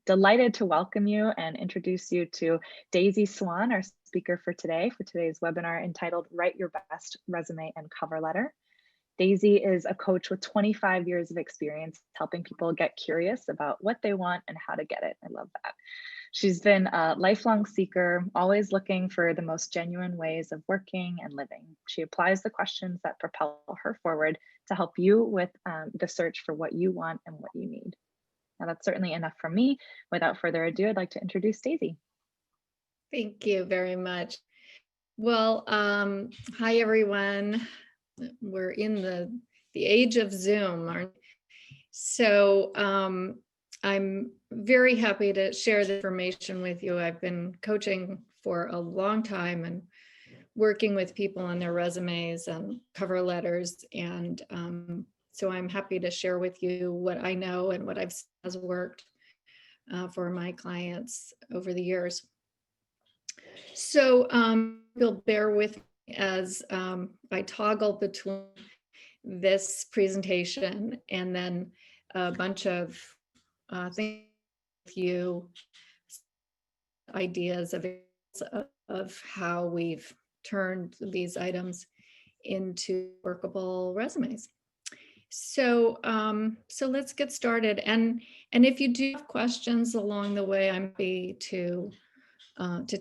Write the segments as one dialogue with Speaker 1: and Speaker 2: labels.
Speaker 1: delighted to welcome you and introduce you to Daisy Swan, our speaker for today's webinar entitled Write Your Best Resume and Cover Letter. Daisy is a coach with 25 years of experience helping people get curious about what they want and how to get it. I love that. She's been a lifelong seeker, always looking for the most genuine ways of working and living. She applies the questions that propel her forward to help you with the search for what you want and what you need. Now, that's certainly enough from me. Without further ado, I'd like to introduce Daisy.
Speaker 2: Thank you very much. Well, hi everyone. We're in the age of Zoom. So I'm very happy to share the information with you. I've been coaching for a long time and working with people on their resumes and cover letters. And so I'm happy to share with you what I know and what I've seen has worked for my clients over the years. So you'll bear with me as I toggle between this presentation and then a bunch of things with you, ideas of how we've turned these items into workable resumes. So so let's get started. And if you do have questions along the way, I'm happy to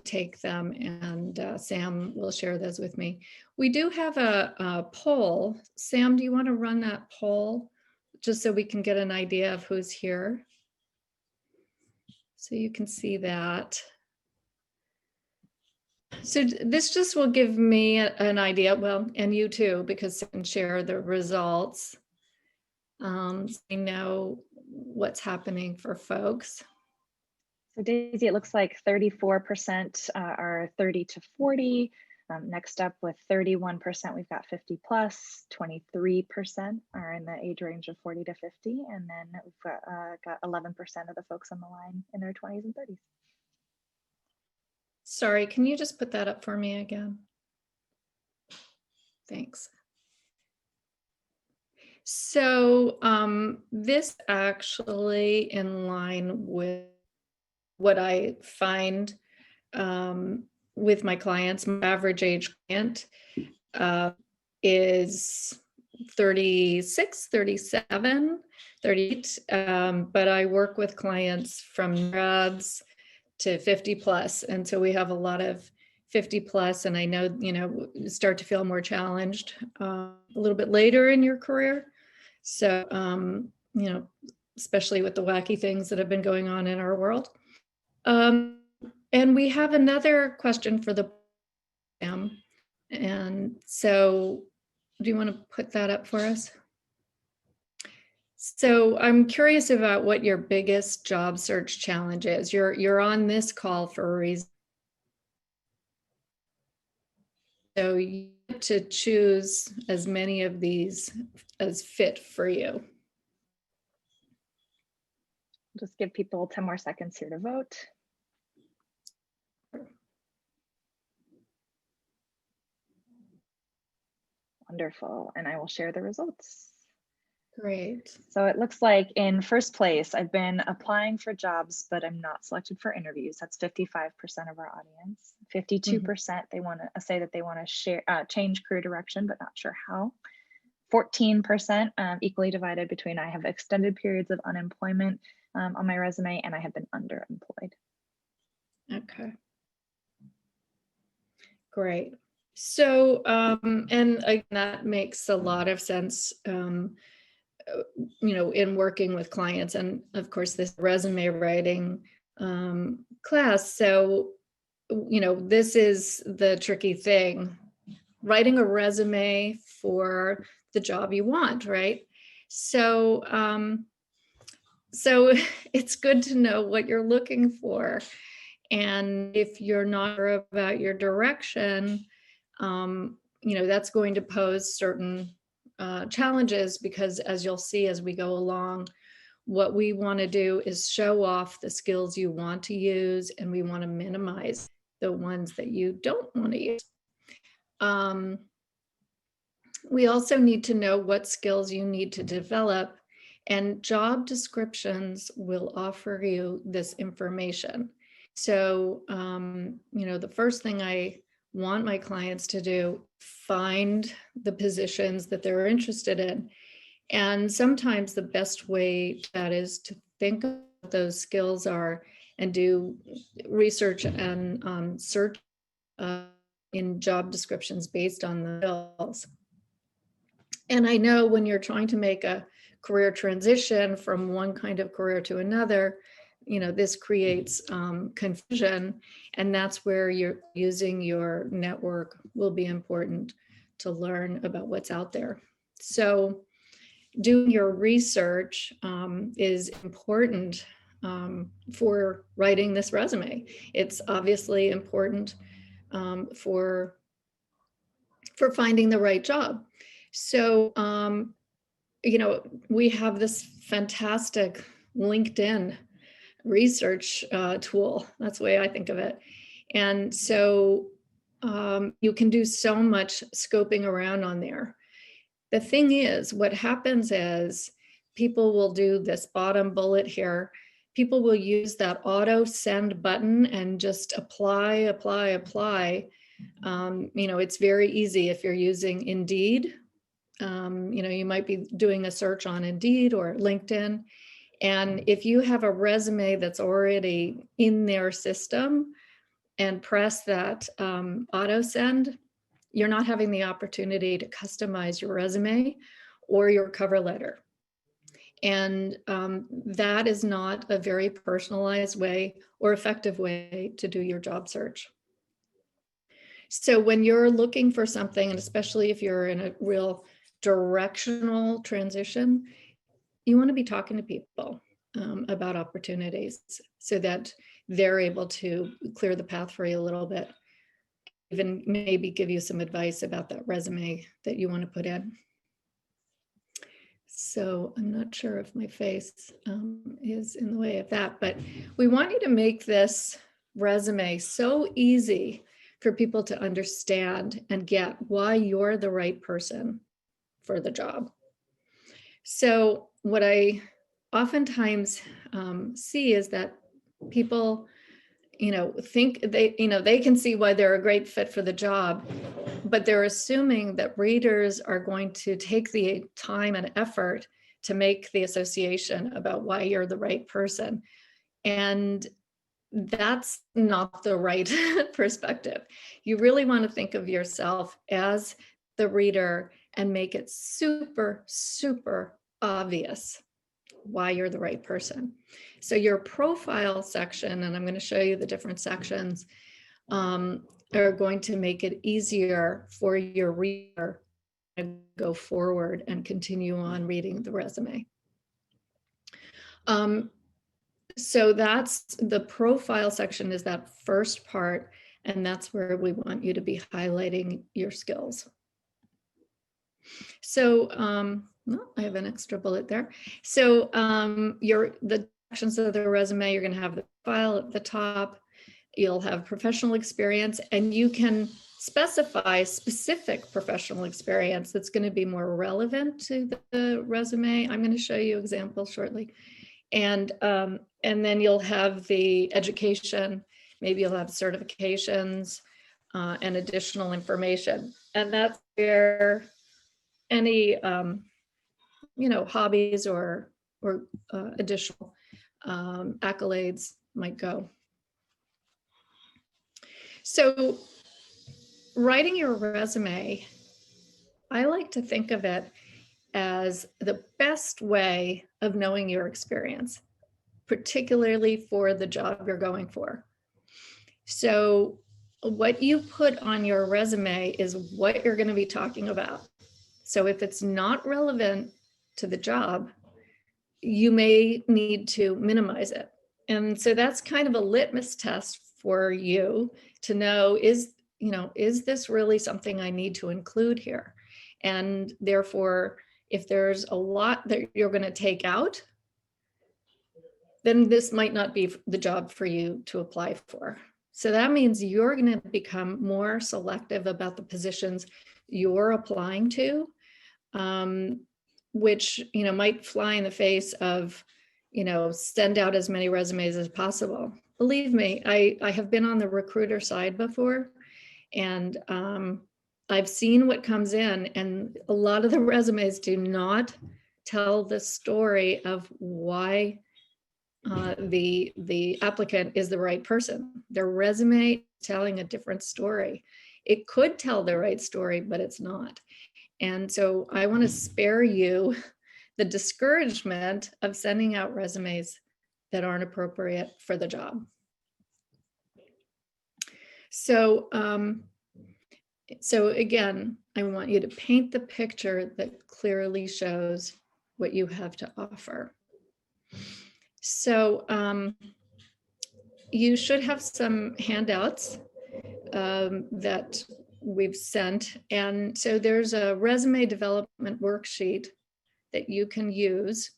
Speaker 2: take them, and Sam will share those with me. We do have a poll. Sam, do you want to run that poll just so we can get an idea of who's here? So you can see that. So this just will give me an idea, well, and you too, because I can share the results. So we know what's happening for folks.
Speaker 1: So Daisy, it looks like 34% are 30 to 40. Next up with 31%, we've got 50 plus, 23% are in the age range of 40 to 50. And then we've got 11% of the folks on the line in their 20s and 30s.
Speaker 2: Sorry, can you just put that up for me again? Thanks. So this actually in line with what I find with my clients. My average age client is 36, 37, 38, but I work with clients from grads to 50 plus. And so we have a lot of 50 plus, and I know, you start to feel more challenged a little bit later in your career. So, especially with the wacky things that have been going on in our world. And we have another question for the Sam. And so do you want to put that up for us? So I'm curious about what your biggest job search challenge is. You're on this call for a reason. So you have to choose as many of these as fit for you.
Speaker 1: Just give people 10 more seconds here to vote. Wonderful, and I will share the results.
Speaker 2: Great.
Speaker 1: So it looks like in first place, I've been applying for jobs, but I'm not selected for interviews. That's 55% of our audience. 52% they want to say that they want to change career direction, but not sure how. 14% equally divided between I have extended periods of unemployment on my resume and I have been underemployed.
Speaker 2: Okay. Great. So, and that makes a lot of sense, in working with clients, and of course this resume writing class. So, this is the tricky thing, writing a resume for the job you want, right? So, so it's good to know what you're looking for. And if you're not sure about your direction, that's going to pose certain challenges, because as you'll see as we go along, what we want to do is show off the skills you want to use, and we want to minimize the ones that you don't want to use. We also need to know what skills you need to develop And job descriptions will offer you this information. So, the first thing I want my clients to do, find the positions that they're interested in. And sometimes the best way that is to think of what those skills are and do research and search in job descriptions based on the skills. And I know when you're trying to make a career transition from one kind of career to another, this creates confusion, and that's where you're using your network will be important to learn about what's out there. So doing your research is important for writing this resume. It's obviously important for finding the right job. So, we have this fantastic LinkedIn research tool. That's the way I think of it. And so you can do so much scoping around on there. The thing is, what happens is people will do this bottom bullet here. People will use that auto send button and just apply, apply, apply. It's very easy if you're using Indeed. You might be doing a search on Indeed or LinkedIn. And if you have a resume that's already in their system and press that auto send, you're not having the opportunity to customize your resume or your cover letter. And that is not a very personalized way or effective way to do your job search. So when you're looking for something, and especially if you're in a real directional transition, you want to be talking to people about opportunities so that they're able to clear the path for you a little bit, even maybe give you some advice about that resume that you want to put in. So I'm not sure if my face is in the way of that, but we want you to make this resume so easy for people to understand and get why you're the right person for the job. So what I oftentimes see is that people, think they can see why they're a great fit for the job, but they're assuming that readers are going to take the time and effort to make the association about why you're the right person. And that's not the right perspective. You really want to think of yourself as the reader and make it super, super obvious why you're the right person. So your profile section, and I'm going to show you the different sections, are going to make it easier for your reader to go forward and continue on reading the resume. So that's the profile section, is that first part, and that's where we want you to be highlighting your skills. So I have an extra bullet there. So the sections of the resume, you're going to have the file at the top. You'll have professional experience, and you can specify specific professional experience that's going to be more relevant to the resume. I'm going to show you examples shortly. And then you'll have the education, maybe you'll have certifications and additional information. And that's where any, hobbies or additional accolades might go. So writing your resume, I like to think of it as the best way of knowing your experience, particularly for the job you're going for. So what you put on your resume is what you're going to be talking about. So if it's not relevant to the job, you may need to minimize it. And so that's kind of a litmus test for you to know, is this really something I need to include here? And therefore, if there's a lot that you're going to take out, then this might not be the job for you to apply for. So that means you're going to become more selective about the positions you're applying to. which, might fly in the face of, send out as many resumes as possible. Believe me, I have been on the recruiter side before, and I've seen what comes in, and a lot of the resumes do not tell the story of why the applicant is the right person. Their resume is telling a different story. It could tell the right story, but it's not. And so I want to spare you the discouragement of sending out resumes that aren't appropriate for the job. So, so again, I want you to paint the picture that clearly shows what you have to offer. So you should have some handouts that we've sent. And so there's a resume development worksheet that you can use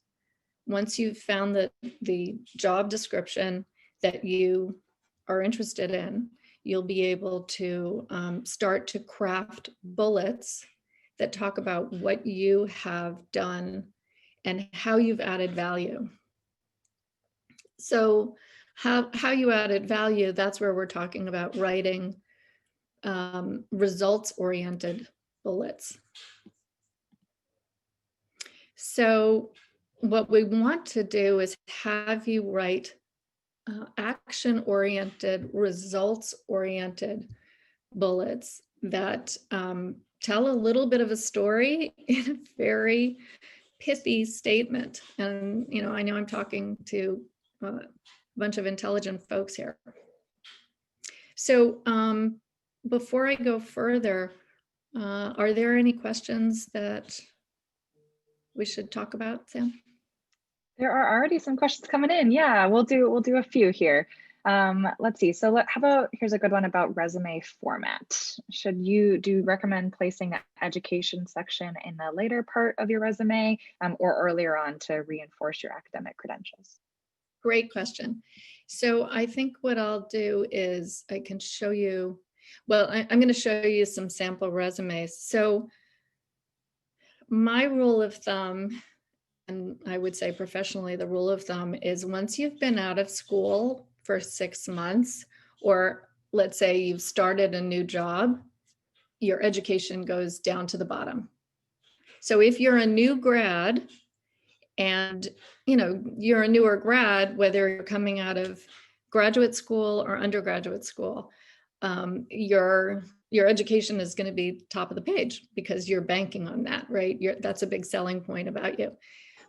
Speaker 2: once you've found the job description that you are interested in. You'll be able to start to craft bullets that talk about what you have done and how you've added value. So how you added value, that's where we're talking about writing results-oriented bullets. So what we want to do is have you write action-oriented, results-oriented bullets that tell a little bit of a story in a very pithy statement. And, I know I'm talking to a bunch of intelligent folks here. So before I go further, are there any questions that we should talk about, Sam?
Speaker 1: There are already some questions coming in. Yeah, we'll do a few here. Let's see. So how about, here's a good one about resume format. Do you recommend placing the education section in the later part of your resume or earlier on to reinforce your academic credentials?
Speaker 2: Great question. So I think what I'll do is I can show you, well, I'm going to show you some sample resumes. So my rule of thumb, and I would say professionally, the rule of thumb is once you've been out of school for 6 months, or let's say you've started a new job, your education goes down to the bottom. So if you're a new grad and you're a newer grad, whether you're coming out of graduate school or undergraduate school, your education is going to be top of the page because you're banking on that, right? That's a big selling point about you.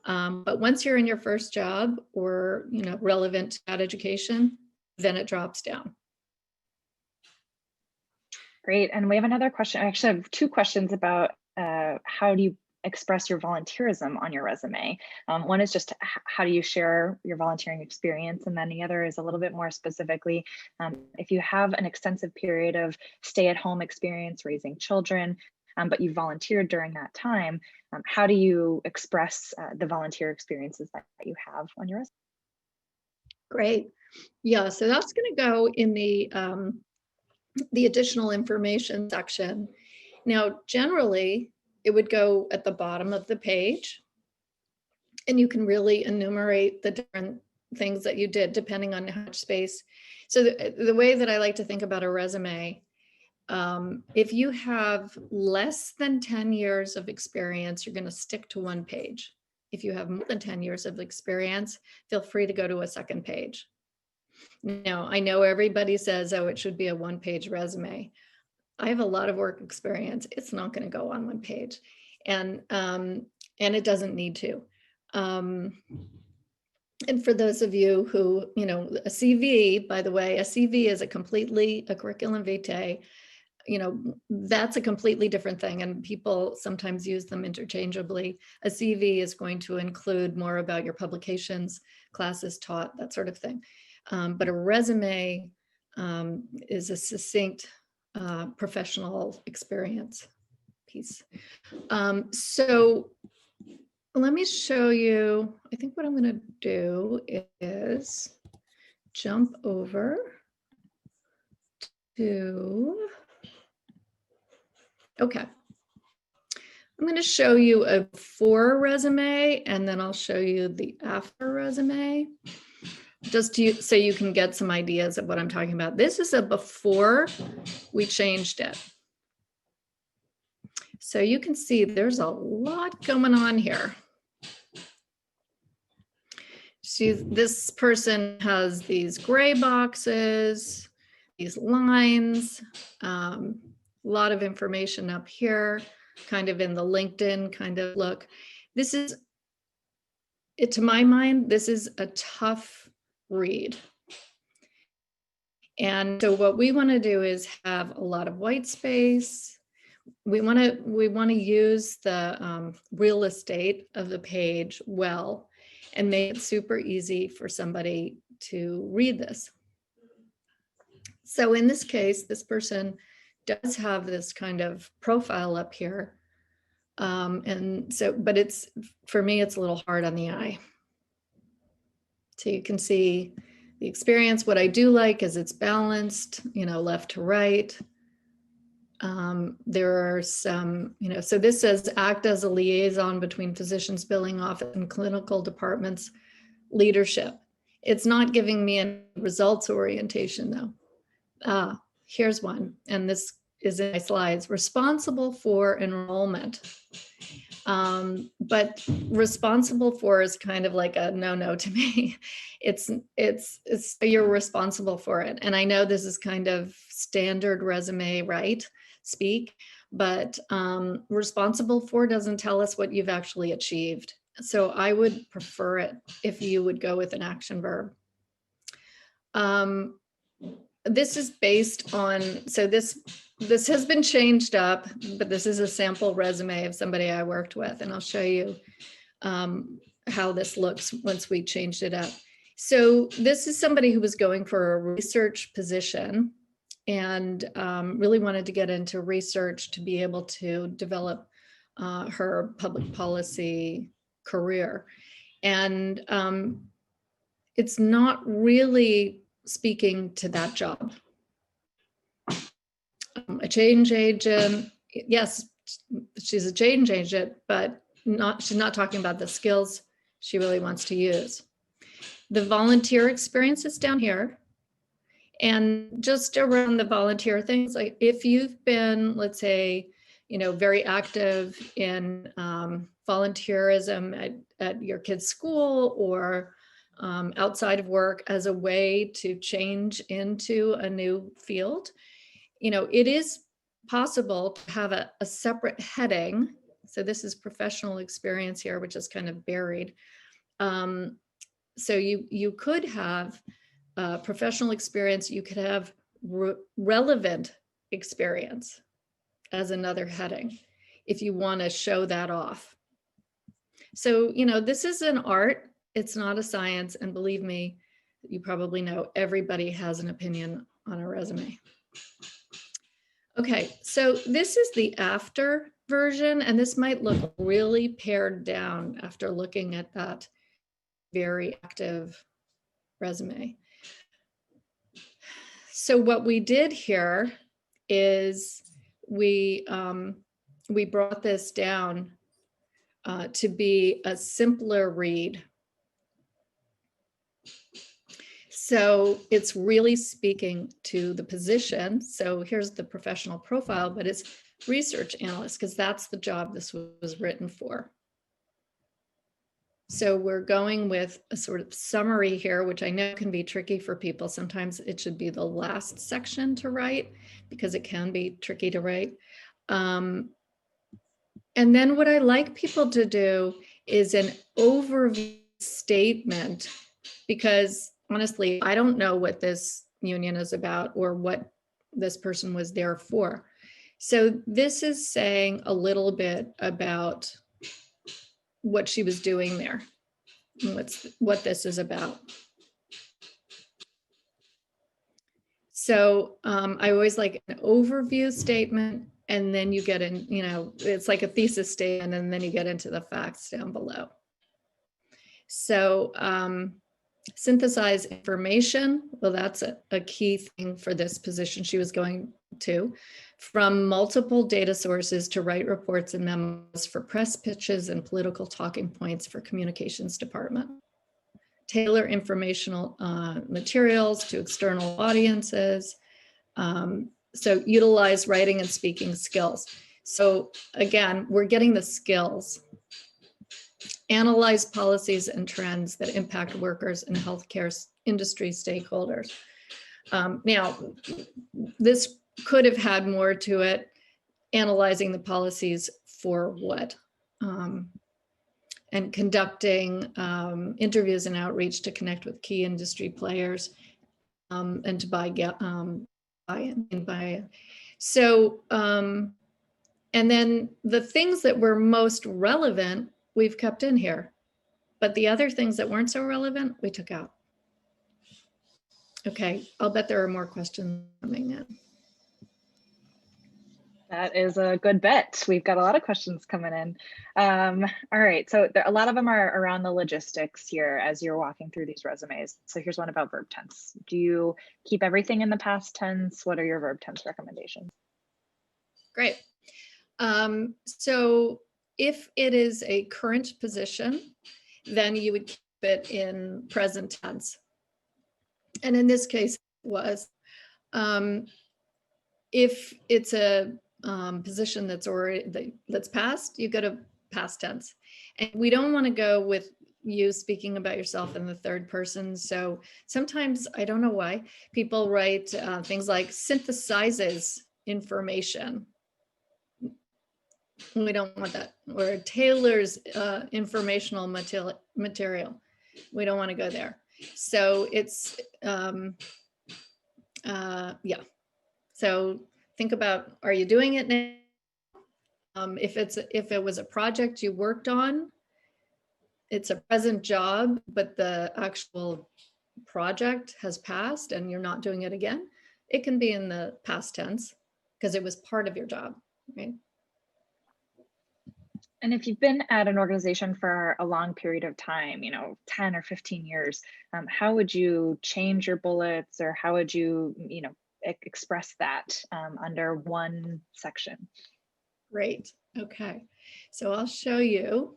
Speaker 2: But once you're in your first job or relevant to that education, then it drops down.
Speaker 1: Great. And we have another question. I actually have 2 questions about how do you express your volunteerism on your resume. One is just how do you share your volunteering experience? And then the other is a little bit more specifically, if you have an extensive period of stay-at-home experience raising children, but you volunteered during that time, how do you express the volunteer experiences that you have on your resume?
Speaker 2: Great. Yeah, so that's going to go in the additional information section. Now, generally, it would go at the bottom of the page, and you can really enumerate the different things that you did depending on how much space. So the way that I like to think about a resume, if you have less than 10 years of experience, you're going to stick to 1 page. If you have more than 10 years of experience, feel free to go to a second page. Now, I know everybody says, oh, it should be a 1-page resume. I have a lot of work experience. It's not going to go on 1 page, and it doesn't need to. And for those of you who, a CV, by the way, a CV is a curriculum vitae. That's a completely different thing, and people sometimes use them interchangeably. A CV is going to include more about your publications, classes taught, that sort of thing. But a resume is a succinct professional experience piece. So let me show you, I think what I'm going to do is jump over to, okay. I'm going to show you a before resume, and then I'll show you the after resume, just so you can get some ideas of what I'm talking about. This is a before we changed it. So you can see there's a lot going on here. See, this person has these gray boxes, these lines, a lot of information up here, kind of in the LinkedIn kind of look. This is, to my mind, this is a tough read. And so what we want to do is have a lot of white space. We want to use the real estate of the page well and make it super easy for somebody to read this. So in this case, this person does have this kind of profile up here. And so, but it's, for me, it's a little hard on the eye. So you can see the experience. What I do like is it's balanced, left to right. There are some, so this says act as a liaison between physicians, billing office, and clinical departments leadership. It's not giving me a results orientation though. Here's one, and this is in my slides. Responsible for enrollment. But responsible for is kind of like a no to me. It's you're responsible for it. And I know this is kind of standard resume, right? Speak, but responsible for doesn't tell us what you've actually achieved. So I would prefer it if you would go with an action verb. This is based on, so this has been changed up, but this is a sample resume of somebody I worked with, and I'll show you how this looks once we changed it up. So this is somebody who was going for a research position and really wanted to get into research to be able to develop her public policy career. And it's not really speaking to that job. A change agent, yes, she's a change agent, but she's not talking about the skills she really wants to use. The volunteer experience is down here. And just around the volunteer things, like if you've been, let's say, very active in volunteerism at your kid's school or outside of work as a way to change into a new field, it is possible to have a separate heading. So this is professional experience here, which is kind of buried. So you could have professional experience, you could have relevant experience as another heading if you want to show that off. So, this is an art, it's not a science. And believe me, you probably know everybody has an opinion on a resume. Okay, so this is the after version, and this might look really pared down after looking at that very active resume. So what we did here is we brought this down to be a simpler read. So it's really speaking to the position. So here's the professional profile, but it's research analyst because that's the job this was written for. So we're going with a sort of summary here, which I know can be tricky for people. Sometimes it should be the last section to write because it can be tricky to write. And then what I like people to do is an overview statement, because honestly, I don't know what this union is about or what this person was there for. So this is saying a little bit about what she was doing there, and what this is about. So I always like an overview statement, and then you get in, it's like a thesis statement, and then you get into the facts down below. So synthesize information. Well, that's a key thing for this position. She was going to, from multiple data sources to write reports and memos for press pitches and political talking points for communications department. Tailor informational materials to external audiences. So utilize writing and speaking skills. So again, we're getting the skills. Analyze policies and trends that impact workers and healthcare industry stakeholders. Now, this could have had more to it, analyzing the policies for what? And conducting interviews and outreach to connect with key industry players and to buy-in. So, and then the things that were most relevant, we've kept in here, but the other things that weren't so relevant, we took out. Okay, I'll bet there are more questions coming in.
Speaker 1: That is a good bet. We've got a lot of questions coming in. All right, so a lot of them are around the logistics here as you're walking through these resumes. So here's one about verb tense. Do you keep everything in the past tense? What are your verb tense recommendations?
Speaker 2: Great. So if it is a current position, then you would keep it in present tense. And in this case, it was. If it's a position that's past, you go to past tense. And we don't want to go with you speaking about yourself in the third person. So sometimes, I don't know why, people write things like synthesizes information. We don't want that. Or tailors informational material. We don't want to go there. So it's, yeah. So think about, are you doing it now? If it was a project you worked on, it's a present job, but the actual project has passed and you're not doing it again, it can be in the past tense because it was part of your job, right?
Speaker 1: And if you've been at an organization for a long period of time, 10 or 15 years, how would you change your bullets, or how would you, express that under one section?
Speaker 2: Great. Okay. So I'll show you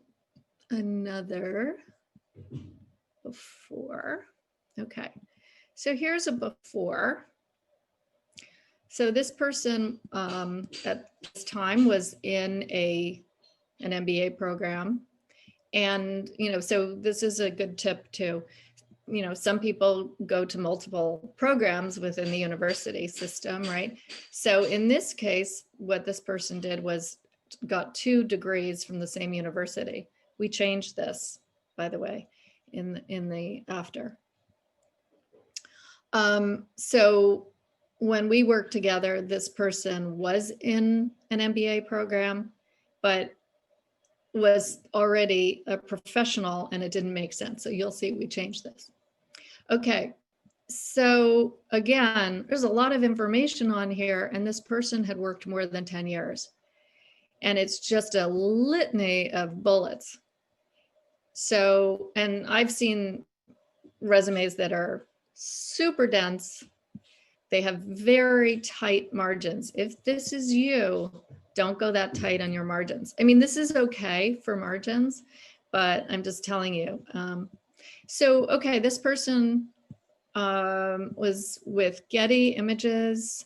Speaker 2: another before. Okay. So here's a before. So this person at this time was in an MBA program. And, so this is a good tip too. Some people go to multiple programs within the university system, right? So in this case, what this person did was got 2 degrees from the same university. We changed this, by the way, in the after. So when we worked together, this person was in an MBA program, but was already a professional, and it didn't make sense. So you'll see we changed this. Okay, so again, there's a lot of information on here, and this person had worked more than 10 years. And it's just a litany of bullets. So, and I've seen resumes that are super dense. They have very tight margins. If this is you, don't go that tight on your margins. I mean, this is okay for margins, but I'm just telling you. So, okay, this person was with Getty Images.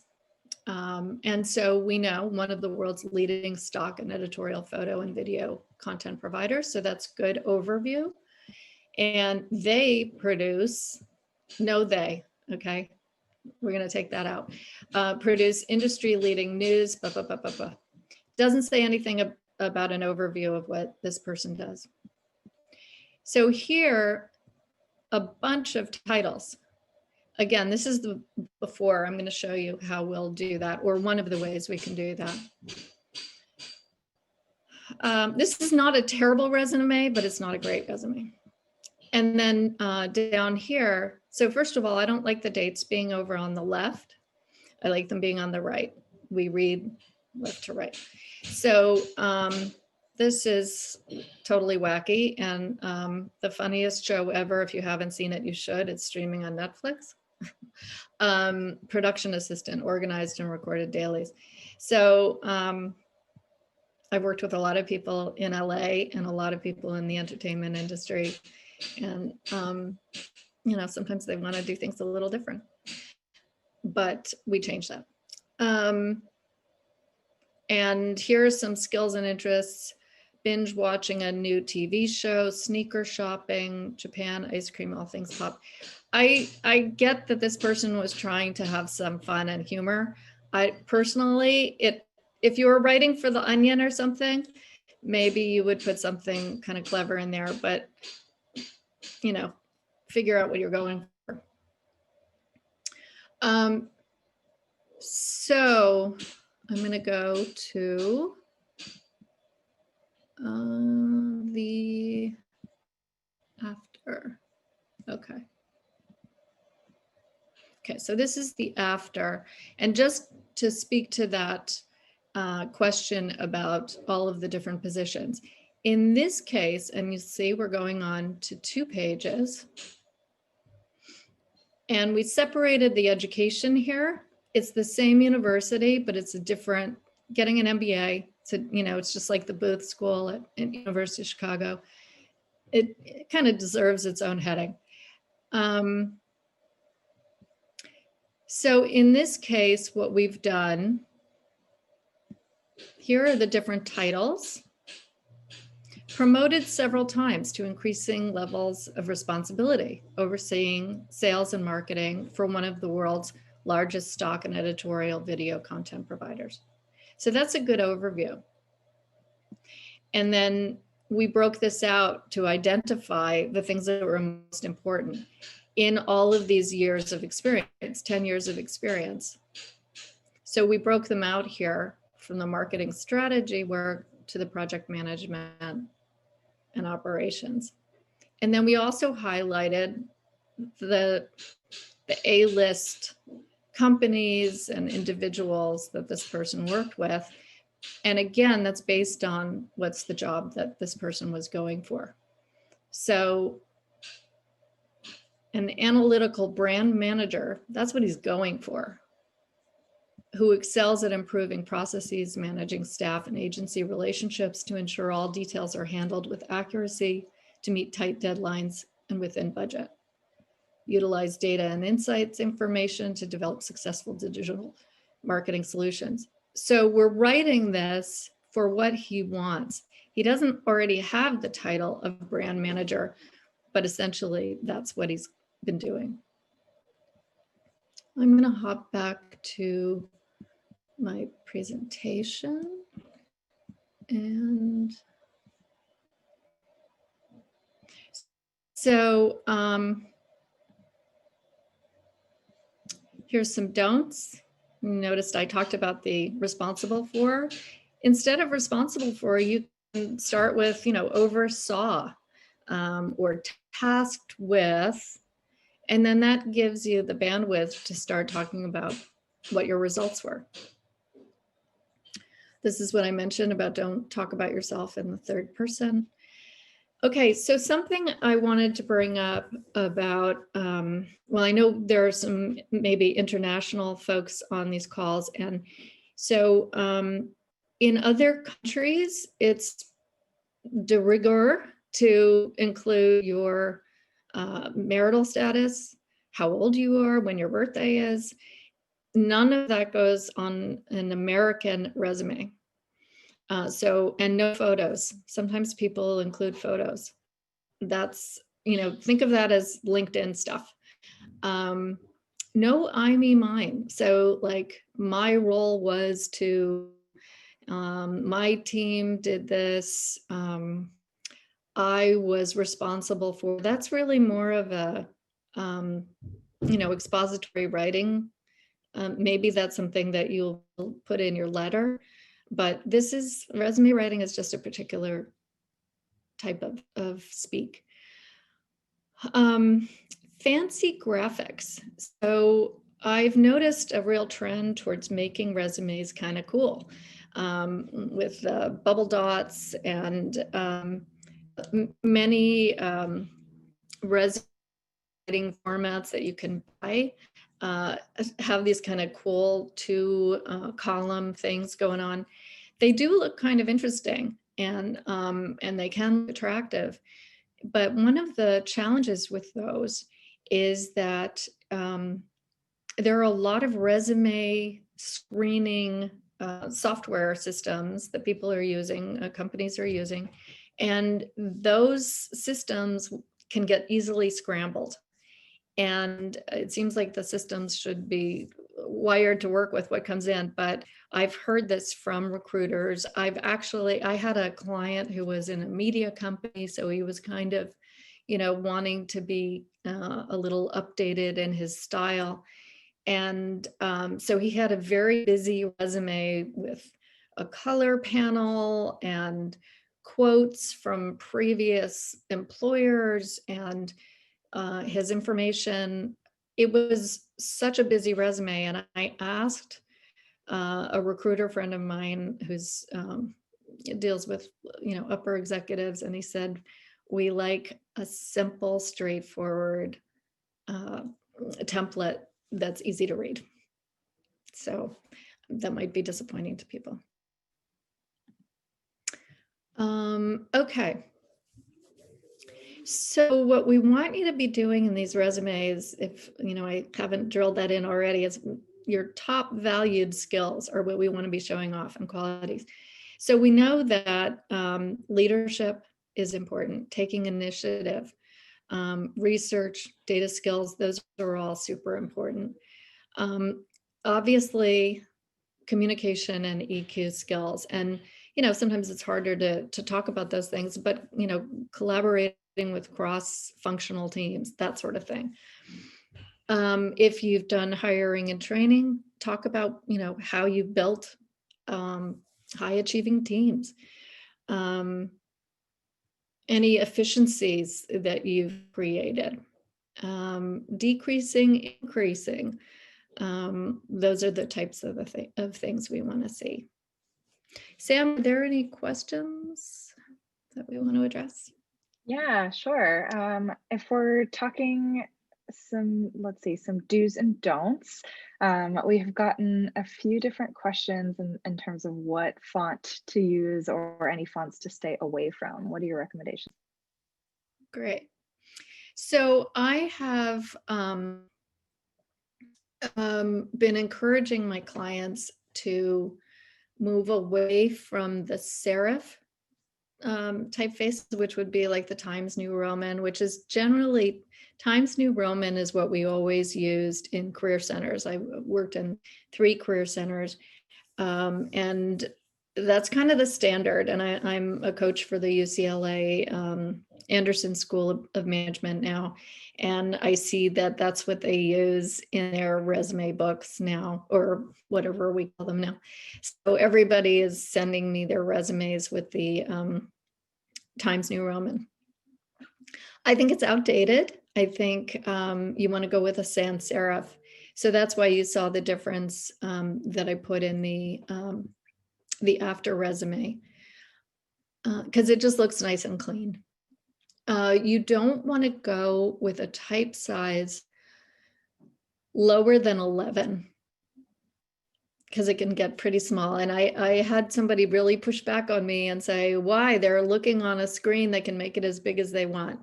Speaker 2: And so we know one of the world's leading stock and editorial photo and video content providers. So that's good overview. And they produce, okay, we're going to take that out. Produce industry leading news, Doesn't say anything about an overview of what this person does. So here, a bunch of titles. Again, this is the before. I'm going to show you how we'll do that, or one of the ways we can do that. This is not a terrible resume, but it's not a great resume. And then down here, so first of all, I don't like the dates being over on the left. I like them being on the right. We read left to right. So this is totally wacky, and the funniest show ever. If you haven't seen it, you should. It's streaming on Netflix. Production assistant, organized and recorded dailies. So I've worked with a lot of people in LA and a lot of people in the entertainment industry. And, sometimes they want to do things a little different, but we change that. And here are some skills and interests: binge watching a new TV show, sneaker shopping, Japan, ice cream, all things pop. I get that this person was trying to have some fun and humor. I personally, if you were writing for The Onion or something, maybe you would put something kind of clever in there, but figure out what you're going for. So I'm going to go to the after. Okay. Okay, so this is the after. And just to speak to that question about all of the different positions. In this case, and you see we're going on to 2 pages. And we separated the education here. It's the same university, but it's a different, getting an MBA. It's just like the Booth School at University of Chicago. It kind of deserves its own heading. So in this case, what we've done, here are the different titles. Promoted several times to increasing levels of responsibility, overseeing sales and marketing for one of the world's largest stock and editorial video content providers. So that's a good overview. And then we broke this out to identify the things that were most important in all of these years of experience, 10 years of experience. So we broke them out here from the marketing strategy work to the project management and operations. And then we also highlighted the A-list companies and individuals that this person worked with. And again, that's based on what's the job that this person was going for. So an analytical brand manager, that's what he's going for, who excels at improving processes, managing staff and agency relationships to ensure all details are handled with accuracy, to meet tight deadlines and within budget. Utilize data and insights information to develop successful digital marketing solutions. So we're writing this for what he wants. He doesn't already have the title of brand manager, but essentially that's what he's been doing. I'm going to hop back to my presentation, and so here's some don'ts. You noticed I talked about the responsible for. Instead of responsible for, you can start with, oversaw or tasked with, and then that gives you the bandwidth to start talking about what your results were. This is what I mentioned about don't talk about yourself in the third person. Okay, so something I wanted to bring up about, well, I know there are some maybe international folks on these calls. And so in other countries, it's de rigueur to include your marital status, how old you are, when your birthday is. None of that goes on an American resume. And no photos. Sometimes people include photos. That's, think of that as LinkedIn stuff. No I, me, mine. So like my role was to, my team did this. I was responsible for, that's really more of a, expository writing. Maybe that's something that you'll put in your letter, but resume writing is just a particular type of speak. Fancy graphics. So I've noticed a real trend towards making resumes kind of cool with bubble dots and many resume writing formats that you can buy. have these kind of cool two column things going on. They do look kind of interesting, and they can look attractive. But one of the challenges with those is that there are a lot of resume screening software systems that people are using, companies are using, and those systems can get easily scrambled. And it seems like the systems should be wired to work with what comes in, but I've heard this from recruiters. I had a client who was in a media company, so he was kind of, wanting to be a little updated in his style. And so he had a very busy resume with a color panel and quotes from previous employers and his information. It was such a busy resume. And I asked a recruiter friend of mine who's deals with, upper executives, and he said, we like a simple, straightforward template that's easy to read. So that might be disappointing to people. Okay. So what we want you to be doing in these resumes, if I haven't drilled that in already, is your top valued skills are what we want to be showing off, and qualities. So we know that leadership is important, taking initiative, research, data skills, those are all super important. Obviously, communication and EQ skills. And, sometimes it's harder to talk about those things, but, collaborating with cross-functional teams, that sort of thing. If you've done hiring and training, talk about, how you built high-achieving teams. Any efficiencies that you've created, decreasing, increasing. Those are the types of things we want to see. Sam, are there any questions that we want to address?
Speaker 1: Yeah, sure. If we're talking let's see, some do's and don'ts, we have gotten a few different questions in terms of what font to use or any fonts to stay away from. What are your recommendations?
Speaker 2: Great. So I have been encouraging my clients to move away from the serif typefaces, which would be like the Times New Roman, which is generally, Times New Roman is what we always used in career centers. I worked in 3 career centers, and that's kind of the standard. And I'm a coach for the UCLA Anderson School of Management now. And I see that that's what they use in their resume books now, or whatever we call them now. So everybody is sending me their resumes with the Times New Roman. I think it's outdated. I think you want to go with a sans serif. So that's why you saw the difference that I put in the after resume, because it just looks nice and clean. You don't want to go with a type size lower than 11, because it can get pretty small. And I had somebody really push back on me and say, why? They're looking on a screen, they can make it as big as they want.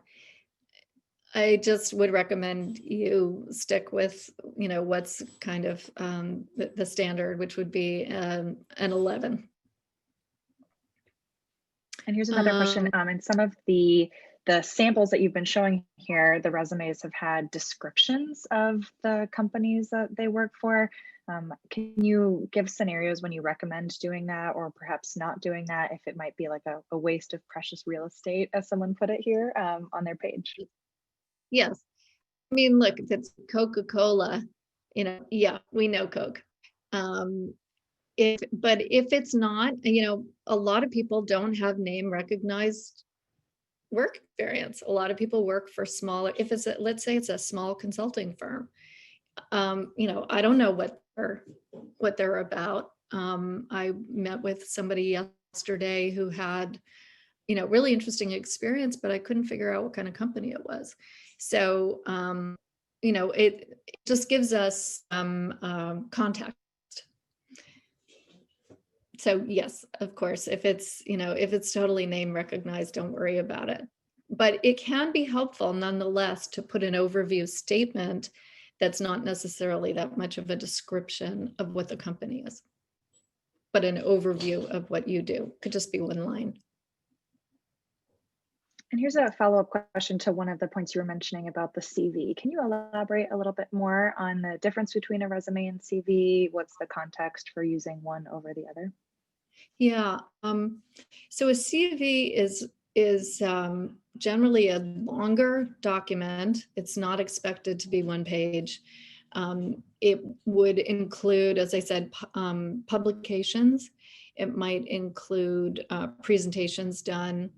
Speaker 2: I just would recommend you stick with, what's kind of the standard, which would be an 11.
Speaker 1: And here's another question. In some of the samples that you've been showing here, the resumes have had descriptions of the companies that they work for. Can you give scenarios when you recommend doing that, or perhaps not doing that, if it might be like a waste of precious real estate, as someone put it here on their page?
Speaker 2: Yes. I mean, look, if it's Coca-Cola, yeah, we know Coke. But if it's not, a lot of people don't have name recognized work experience. A lot of people work for smaller, let's say it's a small consulting firm. I don't know what they're about. I met with somebody yesterday who had, really interesting experience, but I couldn't figure out what kind of company it was. So it just gives us context. So yes, of course, if it's totally name recognized, don't worry about it. But it can be helpful nonetheless to put an overview statement that's not necessarily that much of a description of what the company is, but an overview of what you do. Could just be one line.
Speaker 1: And here's a follow-up question to one of the points you were mentioning about the CV. Can you elaborate a little bit more on the difference between a resume and CV? What's the context for using one over the other?
Speaker 2: Yeah. So a CV is generally a longer document. It's not expected to be one page. It would include, as I said, publications. It might include presentations done,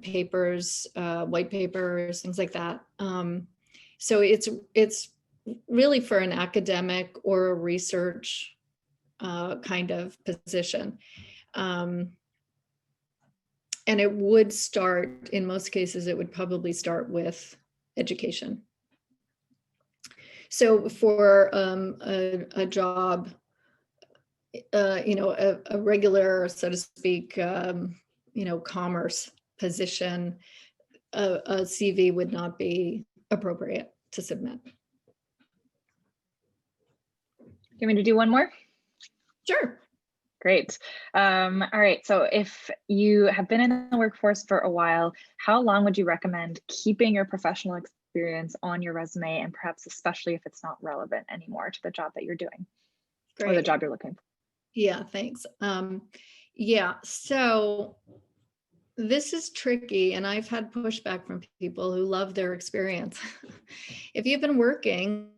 Speaker 2: papers, white papers, things like that. So it's really for an academic or a research kind of position. And it would start, in most cases, it would probably start with education. So for a job, a regular, so to speak, commerce position, a CV would not be appropriate to submit.
Speaker 1: You want me to do one more?
Speaker 2: Sure.
Speaker 1: Great. All right. So if you have been in the workforce for a while, how long would you recommend keeping your professional experience on your resume, and perhaps especially if it's not relevant anymore to the job that you're doing or the
Speaker 2: Great.
Speaker 1: job you're looking for?
Speaker 2: Yeah, thanks. Yeah, so this is tricky, and I've had pushback from people who love their experience. If you've been working,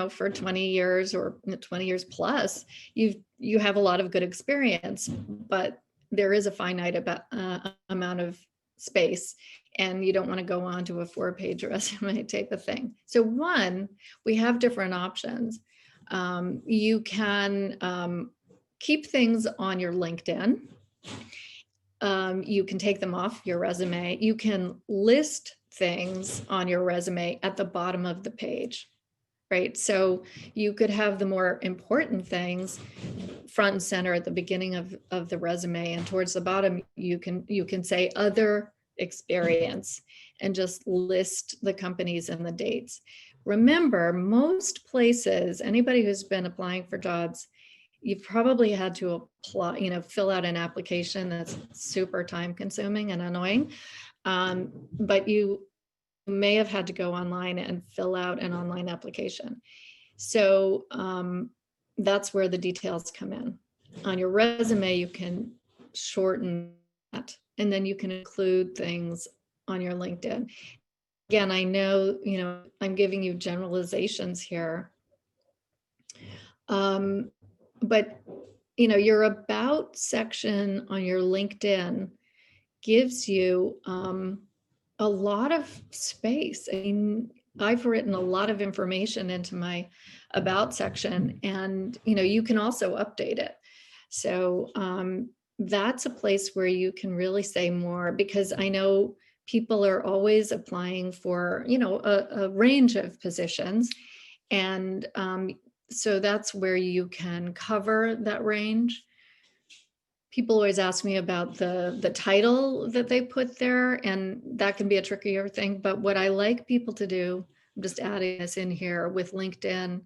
Speaker 2: for 20 years or 20 years plus, you have a lot of good experience, but there is a finite amount of space, and you don't want to go on to a 4-page resume type of thing. So one, we have different options. You can keep things on your LinkedIn. You can take them off your resume. You can list things on your resume at the bottom of the page, right? So you could have the more important things front and center at the beginning of the resume, and towards the bottom, you can say other experience and just list the companies and the dates. Remember, most places, anybody who's been applying for jobs, you've probably had to apply, fill out an application that's super time consuming and annoying. But you may have had to go online and fill out an online application. So that's where the details come in. On your resume, you can shorten that, and then you can include things on your LinkedIn. Again, I know, I'm giving you generalizations here. But your about section on your LinkedIn gives you a lot of space. I mean, I've written a lot of information into my about section, and you can also update it. So that's a place where you can really say more, because I know people are always applying for a range of positions, and so that's where you can cover that range. People always ask me about the title that they put there, and that can be a trickier thing. But what I like people to do, I'm just adding this in here with LinkedIn,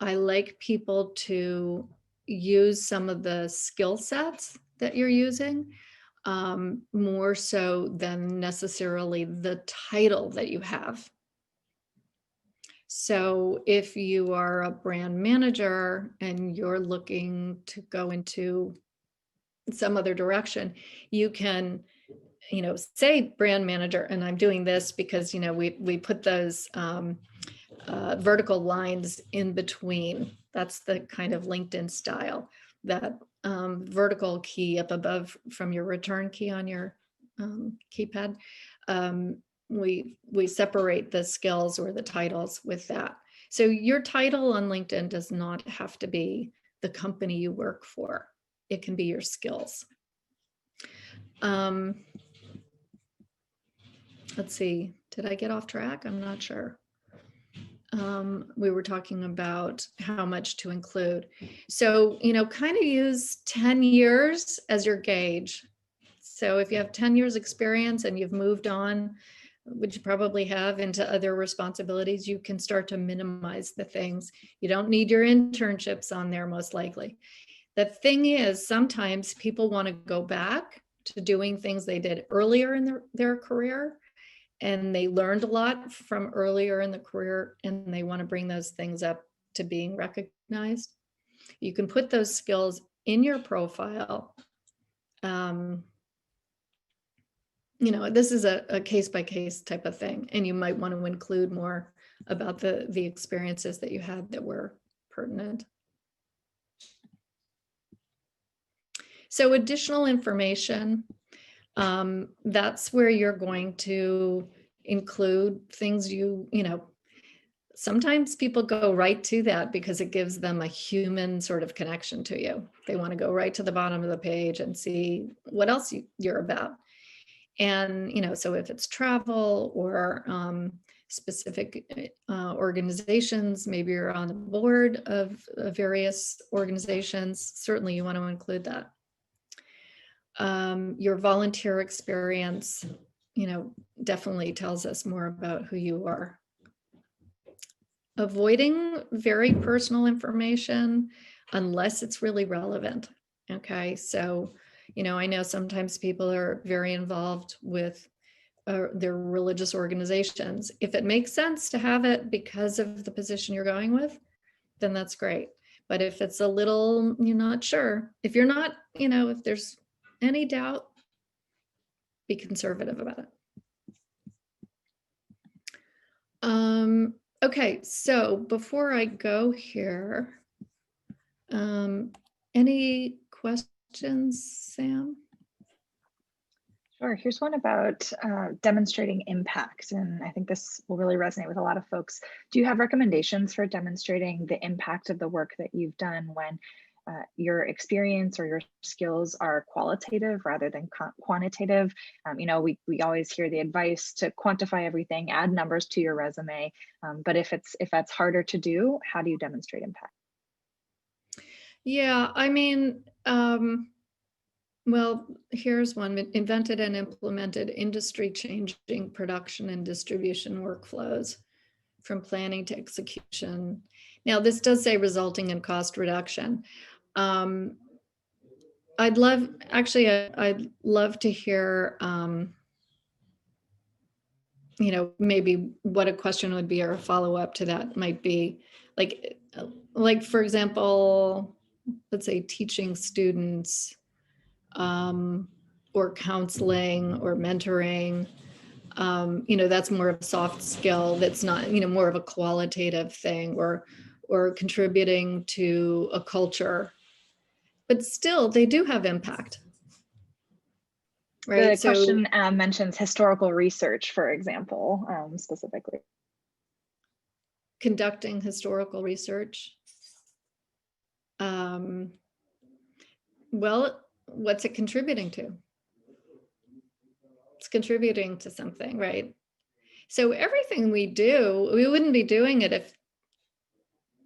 Speaker 2: I like people to use some of the skill sets that you're using, more so than necessarily the title that you have. So if you are a brand manager and you're looking to go into some other direction, you can, say brand manager, and I'm doing this because, we put those vertical lines in between. That's the kind of LinkedIn style, that vertical key up above from your return key on your keypad. We separate the skills or the titles with that. So your title on LinkedIn does not have to be the company you work for. It can be your skills. Let's see, did I get off track? I'm not sure. we were talking about how much to include. So, kind of use 10 years as your gauge. So if you have 10 years experience and you've moved on, which you probably have, into other responsibilities, you can start to minimize the things. You don't need your internships on there, most likely. The thing is, sometimes people want to go back to doing things they did earlier in their career, and they learned a lot from earlier in the career, and they want to bring those things up to being recognized. You can put those skills in your profile. This is a case-by-case type of thing, and you might want to include more about the experiences that you had that were pertinent. So additional information, that's where you're going to include things sometimes people go right to that because it gives them a human sort of connection to you. They want to go right to the bottom of the page and see what else you're about. And, so if it's travel or specific organizations, maybe you're on the board of various organizations, certainly you want to include that. Your volunteer experience, definitely tells us more about who you are. Avoiding very personal information unless it's really relevant. Okay, so, I know sometimes people are very involved with their religious organizations. If it makes sense to have it because of the position you're going with, then that's great. But if it's a little, you're not sure, if you're not, if there's any doubt, be conservative about it. Okay, so before I go here, any questions, Sam?
Speaker 1: Sure. Here's one about demonstrating impact. And I think this will really resonate with a lot of folks. Do you have recommendations for demonstrating the impact of the work that you've done when your experience or your skills are qualitative rather than quantitative? We always hear the advice to quantify everything, add numbers to your resume. But if that's harder to do, how do you demonstrate impact?
Speaker 2: Yeah, I mean, well, here's one. Invented and implemented industry-changing production and distribution workflows from planning to execution. Now, this does say resulting in cost reduction. I'd love to hear, maybe what a question would be or a follow-up to that might be. Like for example, let's say teaching students, or counseling or mentoring, that's more of a soft skill. That's not, more of a qualitative thing, or contributing to a culture, but still they do have impact. Right.
Speaker 1: The question mentions historical research, for example, specifically.
Speaker 2: Conducting historical research. Well, what's it contributing to? It's contributing to something, right? So everything we do, we wouldn't be doing it if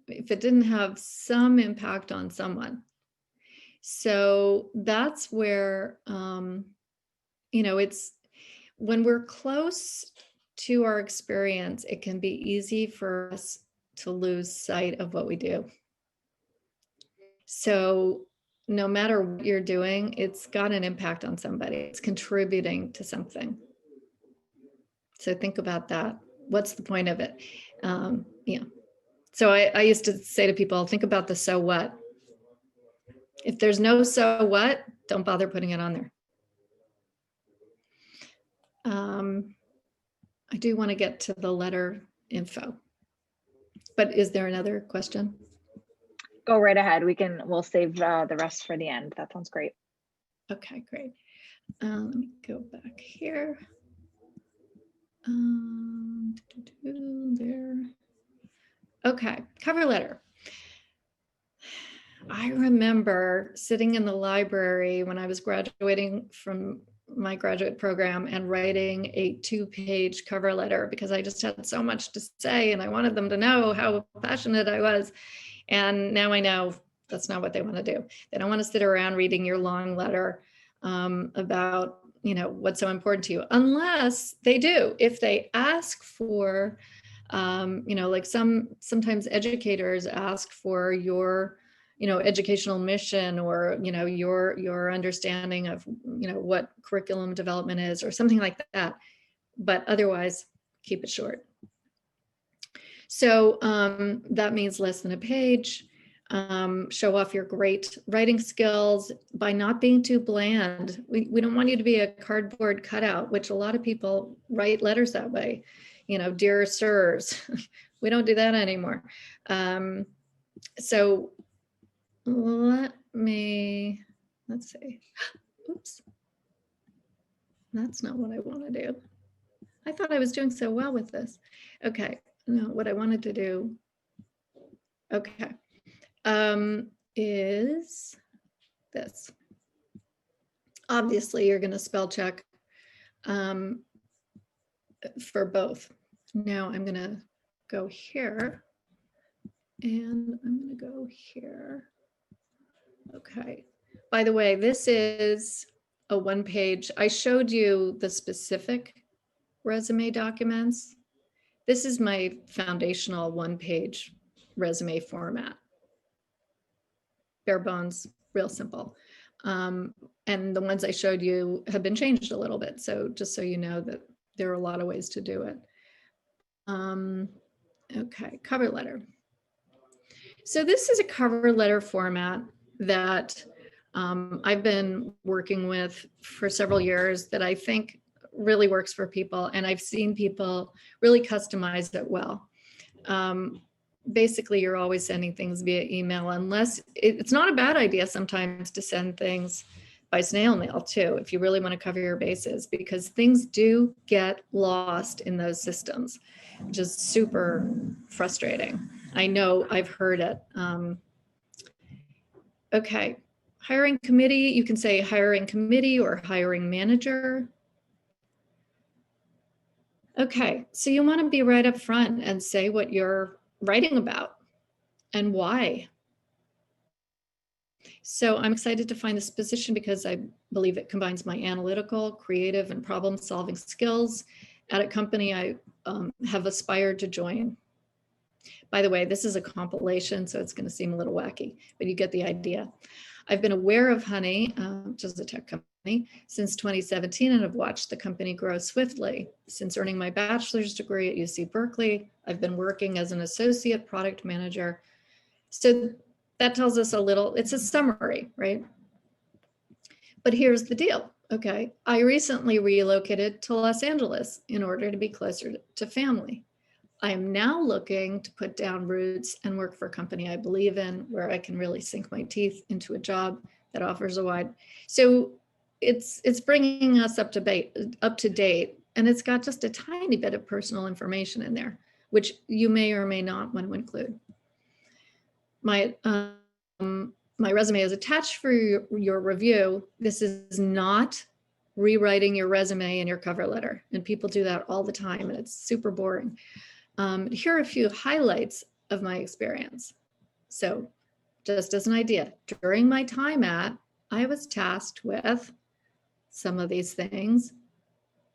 Speaker 2: it didn't have some impact on someone. So that's where, it's when we're close to our experience, it can be easy for us to lose sight of what we do. So no matter what you're doing, it's got an impact on somebody. It's contributing to something. So think about that. What's the point of it? So I used to say to people, think about the so what. If there's no so what, don't bother putting it on there. I do want to get to the letter info, but is there another question?
Speaker 1: Go right ahead. We'll save the rest for the end. That sounds great.
Speaker 2: Okay, great. Let me go back here. There. Okay, cover letter. I remember sitting in the library when I was graduating from my graduate program and writing a 2-page cover letter because I just had so much to say and I wanted them to know how passionate I was. And now I know that's not what they want to do. They don't want to sit around reading your long letter about, what's so important to you, unless they do. If they ask for, like sometimes educators ask for your, educational mission or, your understanding of, what curriculum development is or something like that. But otherwise, keep it short. So that means less than a page. Show off your great writing skills by not being too bland. We don't want you to be a cardboard cutout, which a lot of people write letters that way. Dear sirs, we don't do that anymore. So let's see. Oops. That's not what I want to do. I thought I was doing so well with this. Okay, no, what I wanted to do, okay, is this. Obviously, you're going to spell check for both. Now I'm going to go here and I'm going to go here. Okay. By the way, this is a 1-page. I showed you the specific resume documents. This is my foundational 1-page resume format. Bare bones, real simple. And the ones I showed you have been changed a little bit. So just so you know that there are a lot of ways to do it. Okay, cover letter. So this is a cover letter format that I've been working with for several years that I think really works for people. And I've seen people really customize it well. Basically, you're always sending things via email, unless it's not a bad idea sometimes to send things by snail mail too, if you really want to cover your bases, because things do get lost in those systems, which is super frustrating. I know, I've heard it. Okay, hiring committee, you can say hiring committee or hiring manager. Okay, so you want to be right up front and say what you're writing about and why. So I'm excited to find this position because I believe it combines my analytical, creative, and problem-solving skills at a company I have aspired to join. By the way, this is a compilation, so it's going to seem a little wacky, but you get the idea. I've been aware of Honey, which is a tech company, since 2017 and have watched the company grow swiftly. Since earning my bachelor's degree at UC Berkeley, I've been working as an associate product manager. So that tells us a little, it's a summary, right? But here's the deal, okay? I recently relocated to Los Angeles in order to be closer to family. I am now looking to put down roots and work for a company I believe in, where I can really sink my teeth into a job that offers a wide. So it's bringing us up to date, and it's got just a tiny bit of personal information in there, which you may or may not want to include. My resume is attached for your review. This is not rewriting your resume and your cover letter, and people do that all the time, and it's super boring. Here are a few highlights of my experience. So just as an idea, during my time I was tasked with some of these things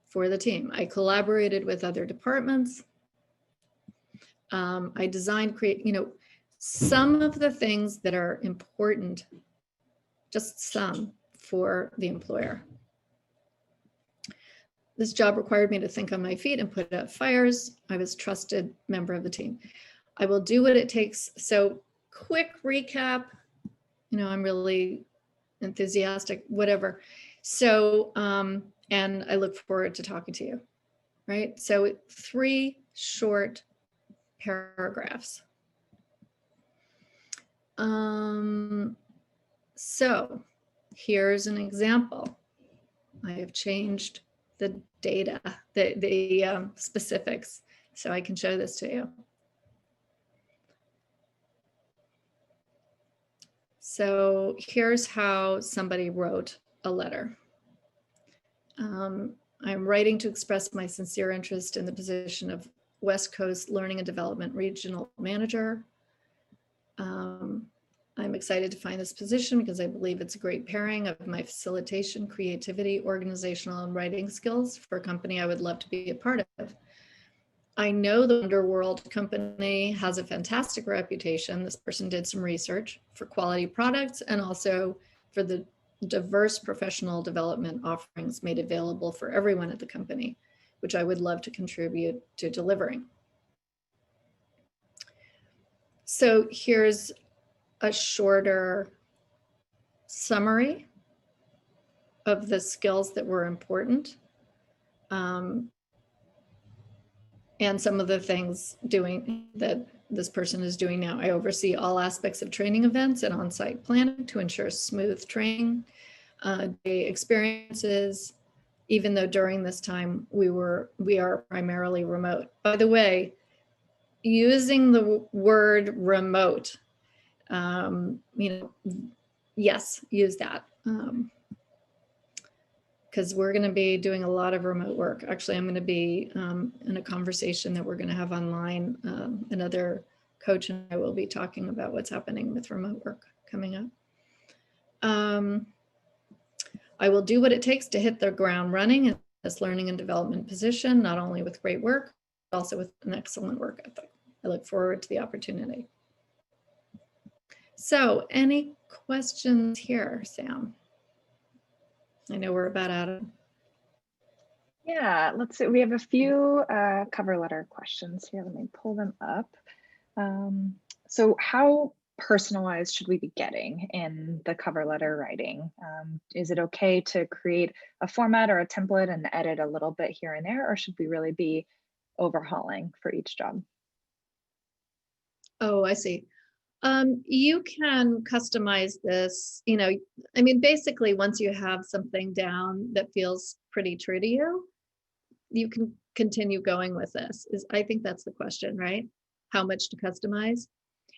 Speaker 2: for the team. I collaborated with other departments. I designed, some of the things that are important, just some, for the employer. This job required me to think on my feet and put out fires. I was a trusted member of the team. I will do what it takes. So quick recap, I'm really enthusiastic, whatever. So, and I look forward to talking to you, right? So 3 short paragraphs. So here's an example. I have changed the data, the specifics, so I can show this to you. So here's how somebody wrote a letter. I'm writing to express my sincere interest in the position of West Coast Learning and Development Regional Manager. I'm excited to find this position because I believe it's a great pairing of my facilitation, creativity, organizational, and writing skills for a company I would love to be a part of. I know the Underworld company has a fantastic reputation. This person did some research for quality products and also for the diverse professional development offerings made available for everyone at the company, which I would love to contribute to delivering. So here's a shorter summary of the skills that were important. And some of the things doing that this person is doing now. I oversee all aspects of training events and on-site planning to ensure smooth training, day experiences, even though during this time we are primarily remote. By the way, using the word remote, yes, use that. Because we're going to be doing a lot of remote work. Actually, I'm going to be in a conversation that we're going to have online. Another coach and I will be talking about what's happening with remote work coming up. I will do what it takes to hit the ground running in this learning and development position, not only with great work, but also with an excellent work ethic. I look forward to the opportunity. So any questions here, Sam? I know we're about out of.
Speaker 1: Yeah, let's see. We have a few cover letter questions here. Let me pull them up. So how personalized should we be getting in the cover letter writing? Is it okay to create a format or a template and edit a little bit here and there, or should we really be overhauling for each job?
Speaker 2: Oh, I see. You can customize this, basically once you have something down that feels pretty true to you, you can continue going with this. I think that's the question, right? How much to customize?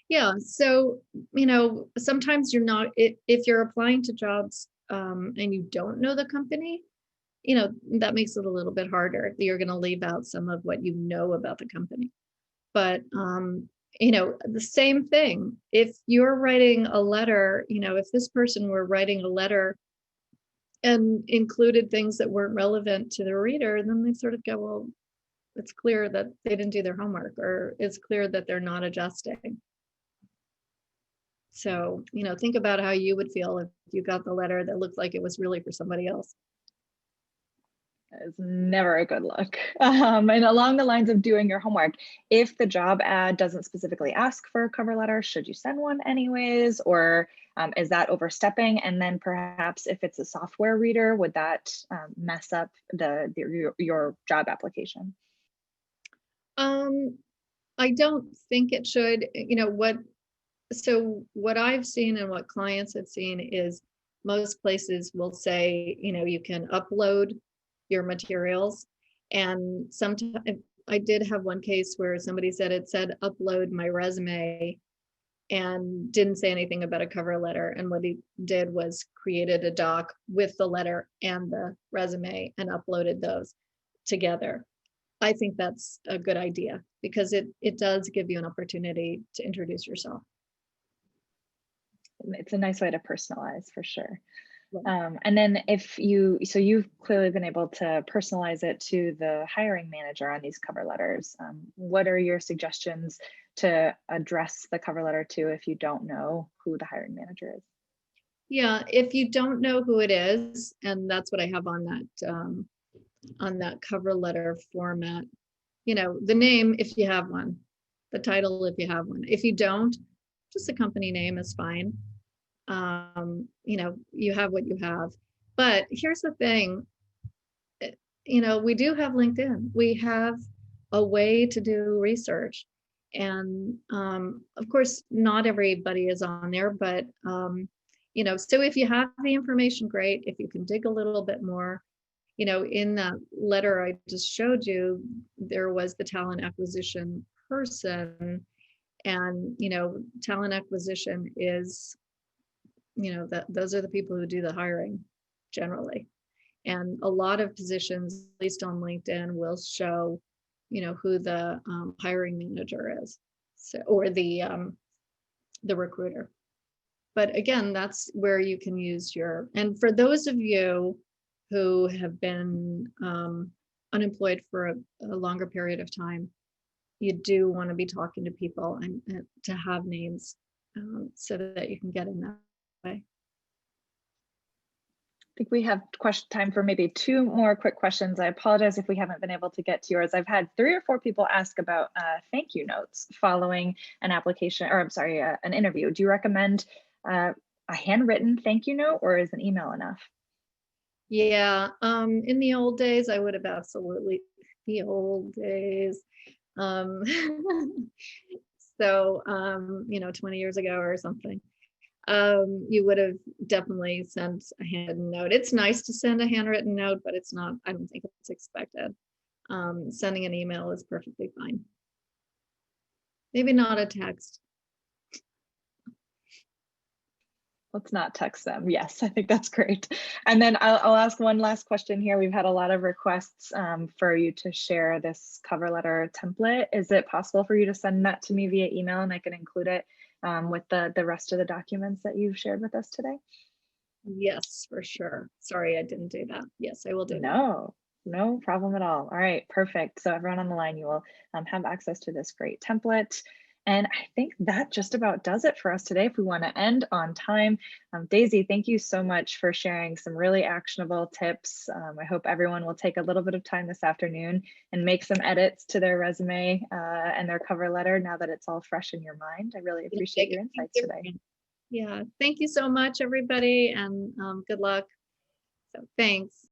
Speaker 2: Yeah, so, sometimes you're not, if you're applying to jobs and you don't know the company, that makes it a little bit harder. You're going to leave out some of what you know about the company. But the same thing, if you're writing a letter, if this person were writing a letter and included things that weren't relevant to the reader, then they sort of go, well, it's clear that they didn't do their homework, or it's clear that they're not adjusting. So, think about how you would feel if you got the letter that looked like it was really for somebody else.
Speaker 1: Is never a good look. And along the lines of doing your homework, if the job ad doesn't specifically ask for a cover letter, should you send one anyways, or is that overstepping? And then perhaps if it's a software reader, would that mess up your job application?
Speaker 2: I don't think it should. What I've seen and what clients have seen is most places will say, you can upload your materials. And sometimes I did have one case where somebody said it said upload my resume and didn't say anything about a cover letter. And what he did was created a doc with the letter and the resume and uploaded those together. I think that's a good idea because it does give you an opportunity to introduce yourself.
Speaker 1: It's a nice way to personalize for sure. And then you've clearly been able to personalize it to the hiring manager on these cover letters. What are your suggestions to address the cover letter to if you don't know who the hiring manager is?
Speaker 2: Yeah, if you don't know who it is, and that's what I have on that cover letter format, the name if you have one, the title if you have one. If you don't, just a company name is fine. You have what you have. But here's the thing, we do have LinkedIn. We have a way to do research. And of course, not everybody is on there, but, so if you have the information, great. If you can dig a little bit more, in that letter I just showed you, there was the talent acquisition person. And, talent acquisition is, those are the people who do the hiring generally. And a lot of positions, at least on LinkedIn, will show, who the hiring manager is, so, or the recruiter. But again, that's where you can use and for those of you who have been unemployed for a longer period of time, you do want to be talking to people and to have names so that you can get in that way.
Speaker 1: I think we have time for maybe 2 more quick questions. I apologize if we haven't been able to get to yours. I've had 3 or 4 people ask about thank you notes following an application, or I'm sorry, an interview. Do you recommend a handwritten thank you note, or is an email enough?
Speaker 2: Yeah, in the old days, I would have absolutely, the old days. Um, so, 20 years ago or something, you would have definitely sent a handwritten note. It's nice to send a handwritten note, but it's not, I don't think it's expected. Sending an email is perfectly fine. Maybe not a text.
Speaker 1: Let's not text them. Yes, I think that's great. And then I'll ask one last question here. We've had a lot of requests for you to share this cover letter template. Is it possible for you to send that to me via email, and I can include it with the rest of the documents that you've shared with us today?
Speaker 2: Yes, for sure. Sorry, I didn't do that. Yes, I will do that.
Speaker 1: No problem at all. All right, perfect. So everyone on the line, you will have access to this great template. And I think that just about does it for us today if we want to end on time. Daisy, thank you so much for sharing some really actionable tips. I hope everyone will take a little bit of time this afternoon and make some edits to their resume and their cover letter now that it's all fresh in your mind. I really appreciate your insights today.
Speaker 2: Yeah, thank you so much, everybody, and good luck. So thanks.